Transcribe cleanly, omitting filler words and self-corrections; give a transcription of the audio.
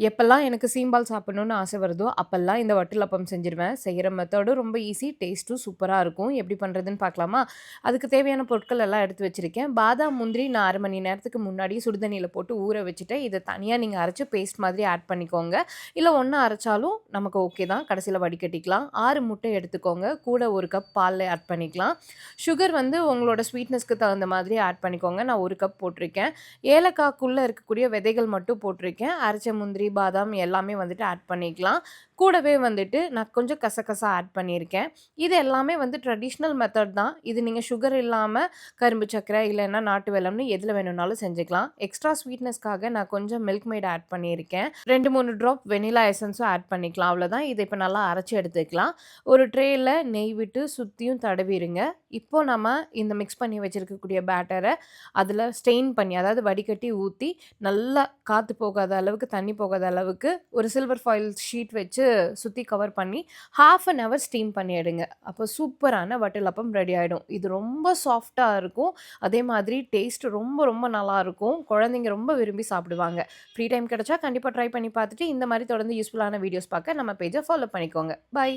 எப்பல்லாம் எனக்கு சீம்பால் சாப்பிடணும்னு ஆசை வருதோ, அப்பல்லாம் இந்த வட்டலப்பம் செஞ்சுருவேன். செய்ற மெத்தடும் ரொம்ப ஈஸி, டேஸ்ட்டும் சூப்பரா இருக்கும். எப்படி பண்றதுன்னு பார்க்கலாமா? அதுக்கு தேவையான பொருட்கள் எல்லாம் எடுத்து வச்சிருக்கேன். பாதாம், முந்திரி நான் 1/2 மணி நேரத்துக்கு முன்னாடி சுடுதண்ணீல போட்டு ஊற வச்சுட்டேன். இத தனியா நீங்க அரைச்சு பேஸ்ட் மாதிரி ஆட் பண்ணிக்கோங்க. இல்ல ஒண்ணா அரைச்சாலும் நமக்கு ஓகே தான். கடைசியில வடிகட்டிக்கலாம். 6 முட்டை எடுத்துக்கோங்க. கூட 1 கப் பால்ல ஆட் பண்ணிக்கலாம். சுகர் வந்து உங்களோட ஸ்வீட்னஸ்க்கு தகுந்த மாதிரி ஆட் பண்ணிக்கோங்க. நான் 1 கப் போட்டிருக்கேன். ஏலக்காக்குள்ள இருக்கக்கூடிய விதைகள் மட்டும் போட்டிருக்கேன். அரைச்ச முந்திரி, பாதாம் எல்லாமே வந்துட்டு ஆட் பண்ணிக்கலாம். கூடவே வந்துட்டு நான் கொஞ்சம் கசகசா ஆட் பண்ணியிருக்கேன். இது எல்லாமே வந்து ட்ரெடிஷ்னல் மெத்தட் தான். இது நீங்க சுகர் இல்லாம கரும்பு சர்க்கரை இல்லன்னா நாட்டு வெல்லம்னு எதுல வேணும்னாலும் செஞ்சுக்கலாம். எக்ஸ்ட்ரா ஸ்வீட்னஸ்க்காக நான் கொஞ்சம் மில்க் மேட் ஆட் பண்ணியிருக்கேன். 2, 3 ட்ராப் வெனிலா எசன்ஸும் ஆட் பண்ணிக்கலாம். அவ்வளோதான். இத இப்ப நல்லா அரைச்சு எடுத்துக்கலாம். ஒரு ட்ரேல நெய் விட்டு சுத்தியும் தடவிருங்க. இப்போ நம்ம இந்த மிக்ஸ் பண்ணி வச்சிருக்கக்கூடிய பேட்டர அதுல ஸ்டெயின் பண்ணி, அதாவது வடிகட்டி ஊத்தி, நல்லா காத்து போகாத அளவுக்கு, தண்ணி போகாத அளவுக்கு ஒரு சில்வர் ஃபாயில் ஷீட் வச்சு சுத்தி கவர் பண்ணி 1/2 அன் ஹவர் ஸ்டீம் பண்ணி எடுங்க. அப்போ சூப்பரான வட்டலப்பம் ரெடி ஆயிடும். இது ரொம்ப சாஃப்ட்டா இருக்கும். அதே மாதிரி டேஸ்ட் ரொம்ப ரொம்ப நல்லாருக்கும். குழந்தைங்க ரொம்ப விரும்பி சாப்பிடுவாங்க. ஃப்ரீ டைம் கிடைச்சா கண்டிப்பா ட்ரை பண்ணி பார்த்துட்டு, இந்த மாரி தொடர்ந்து யூஸ்ஃபுல்லான வீடியோஸ் பார்க்க நம்ம பேஜ ஃபாலோ பண்ணிக்கோங்க. பை.